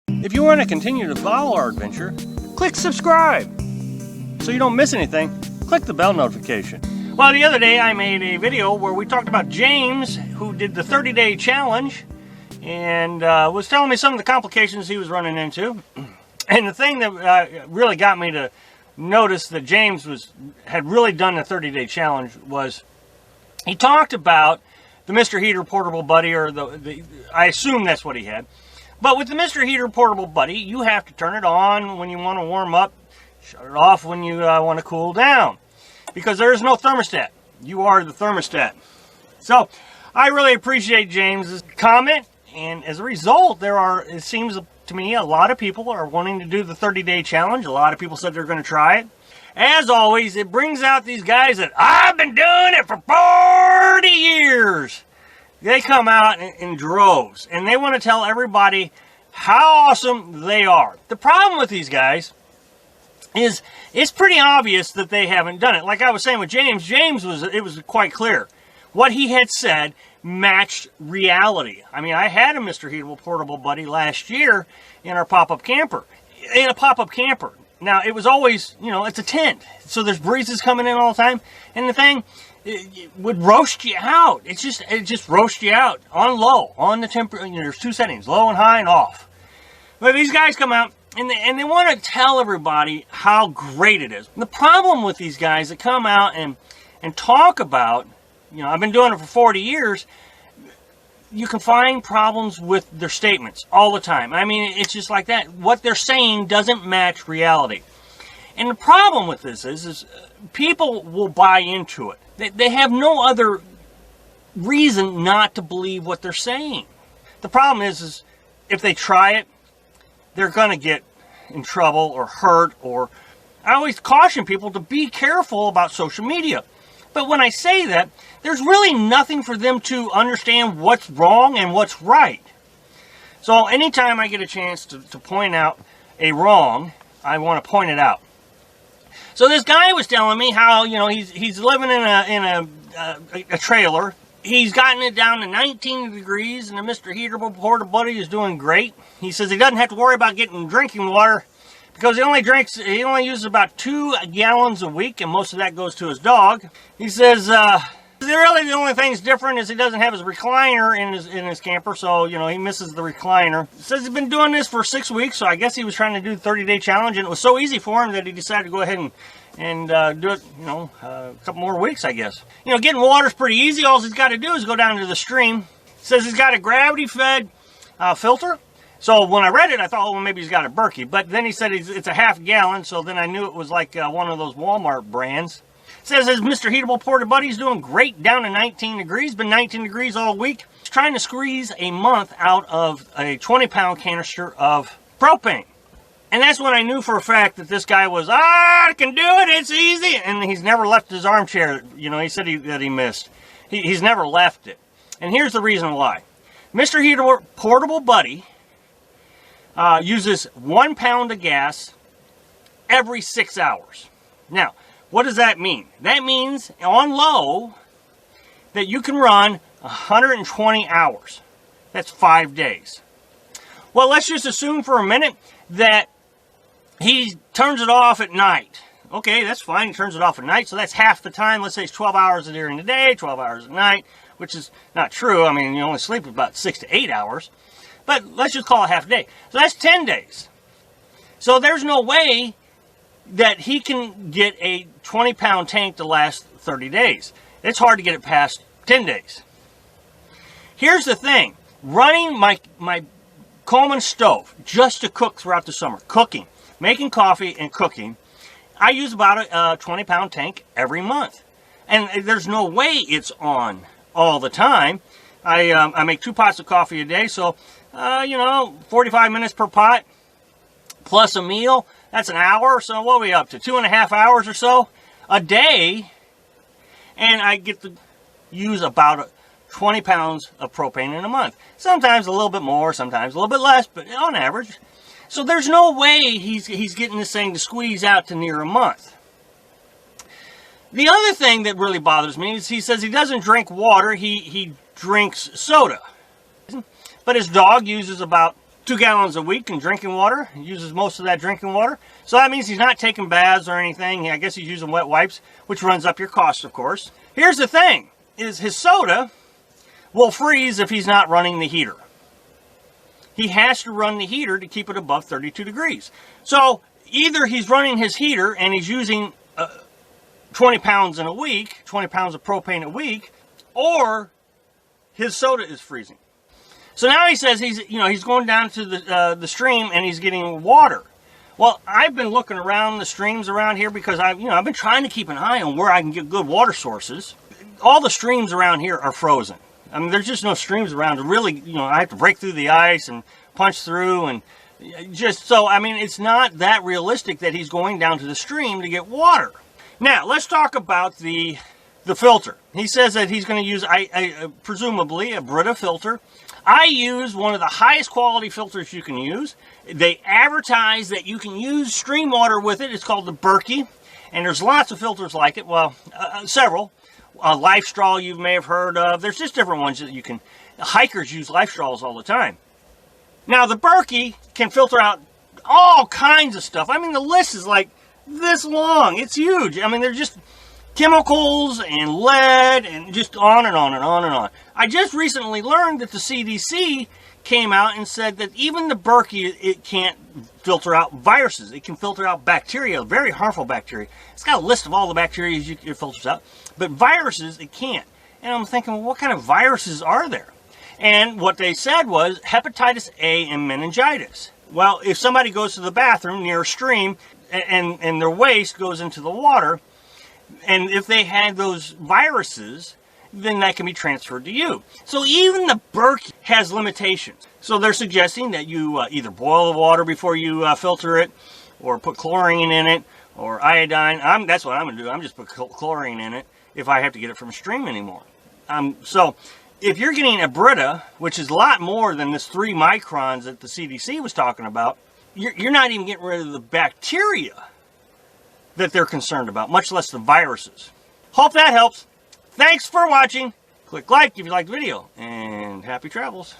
If you want to continue to follow our adventure, click subscribe. So you don't miss anything, click the bell notification. Well, the other day I made a video where we talked about James, who did the 30-day challenge, and was telling me some of the complications he was running into. And the thing that really got me to notice that James had really done the 30-day challenge was he talked about the Mr. Heater Portable Buddy, or I assume that's what he had. But with the Mr. Heater Portable Buddy, you have to turn it on when you want to warm up, shut it off when you want to cool down, because there is no thermostat. You are the thermostat. So I really appreciate James's comment, and as a result, it seems to me a lot of people are wanting to do the 30-day challenge. A lot of people said they're going to try it. As always, it brings out these guys that I've been doing it for 40 years. They come out in droves, and they want to tell everybody how awesome they are. The problem with these guys is it's pretty obvious that they haven't done it. Like I was saying with James, it was quite clear. What he had said matched reality. I mean, I had a Mr. Heatable Portable Buddy last year in our pop-up camper. In a pop-up camper. Now, it was always, it's a tent. So there's breezes coming in all the time. And the thing, it would roast you out. It just roasts you out on low, on the temperature. There's two settings, low and high and off. But these guys come out and they want to tell everybody how great it is. And the problem with these guys that come out and talk about, I've been doing it for 40 years, you can find problems with their statements all the time. I mean, it's just like that. What they're saying doesn't match reality. And the problem with this is people will buy into it. They have no other reason not to believe what they're saying. The problem is if they try it, they're going to get in trouble or hurt. Or I always caution people to be careful about social media. But when I say that, there's really nothing for them to understand what's wrong and what's right. So anytime I get a chance to point out a wrong, I want to point it out. So this guy was telling me how, he's living in a trailer. He's gotten it down to 19 degrees, and the Mr. Heatable Portable Buddy is doing great. He says he doesn't have to worry about getting drinking water because he only uses about 2 gallons a week, and most of that goes to his dog. He says really the only thing's different is he doesn't have his recliner in his camper, so he misses the recliner. He says he's been doing this for 6 weeks, so I guess he was trying to do the 30-day challenge, and it was so easy for him that he decided to go ahead and do it, a couple more weeks, I guess. Getting water's pretty easy. All he's got to do is go down to the stream. He says he's got a gravity-fed filter. So when I read it, I thought, well, maybe he's got a Berkey. But then he said it's a half gallon, so then I knew it was like one of those Walmart brands. It says his Mr. Heatable Portable Buddy is doing great down to 19 degrees. Been 19 degrees all week. He's trying to squeeze a month out of a 20-pound canister of propane. And that's when I knew for a fact that this guy was, I can do it, it's easy. And he's never left his armchair. He said that he missed. He's never left it. And here's the reason why. Mr. Heatable Portable Buddy uses 1 pound of gas every 6 hours. Now, what does that mean? That means on low that you can run 120 hours. That's 5 days. Well, let's just assume for a minute that he turns it off at night. Okay, that's fine. He turns it off at night, so that's half the time. Let's say it's 12 hours during the day, 12 hours at night, which is not true. I mean, you only sleep about 6 to 8 hours. But let's just call it half a day. So that's 10 days. So there's no way that he can get a 20-pound tank to last 30 days. It's hard to get it past 10 days. Here's the thing. Running my Coleman stove just to cook throughout the summer, cooking, making coffee and cooking, I use about a 20-pound tank every month. And there's no way it's on all the time. I make 2 pots of coffee a day, so 45 minutes per pot, plus a meal, that's an hour. So what are we up to? 2.5 hours or so a day. And I get to use about 20 pounds of propane in a month. Sometimes a little bit more, sometimes a little bit less, but on average. So there's no way he's getting this thing to squeeze out to near a month. The other thing that really bothers me is he says he doesn't drink water, he drinks soda. But his dog uses about 2 gallons a week in drinking water. He uses most of that drinking water. So that means he's not taking baths or anything. I guess he's using wet wipes, which runs up your costs, of course. Here's the thing, is his soda will freeze if he's not running the heater. He has to run the heater to keep it above 32 degrees. So either he's running his heater and he's using 20 pounds in a week, 20 pounds of propane a week, or his soda is freezing. So now he says he's going down to the stream and he's getting water. Well, I've been looking around the streams around here because I've been trying to keep an eye on where I can get good water sources. All the streams around here are frozen. I mean, there's just no streams around to really, I have to break through the ice and punch through, and just so, I mean, it's not that realistic that he's going down to the stream to get water. Now, let's talk about the filter. He says that he's going to use, presumably, a Brita filter. I use one of the highest quality filters you can use. They advertise that you can use stream water with it. It's called the Berkey, and there's lots of filters like it. Well, several. Life Straw you may have heard of. There's just different ones that you can. Hikers use Life Straws all the time. Now, the Berkey can filter out all kinds of stuff. I mean, the list is like this long. It's huge. I mean, they're just chemicals and lead and just on and on and on and on. I just recently learned that the CDC came out and said that even the Berkey, it can't filter out viruses. It can filter out bacteria, very harmful bacteria. It's got a list of all the bacteria it filters out. But viruses, it can't. And I'm thinking, well, what kind of viruses are there? And what they said was hepatitis A and meningitis. Well, if somebody goes to the bathroom near a stream and their waste goes into the water, and if they had those viruses, then that can be transferred to you. So even the Berkey has limitations. So they're suggesting that you either boil the water before you filter it, or put chlorine in it, or iodine. That's what I'm going to do. I'm just put chlorine in it if I have to get it from a stream anymore. So if you're getting a Brita, which is a lot more than this 3 microns that the CDC was talking about, you're not even getting rid of the bacteria that they're concerned about, much less the viruses. Hope that helps. Thanks for watching. Click like if you liked the video, and happy travels.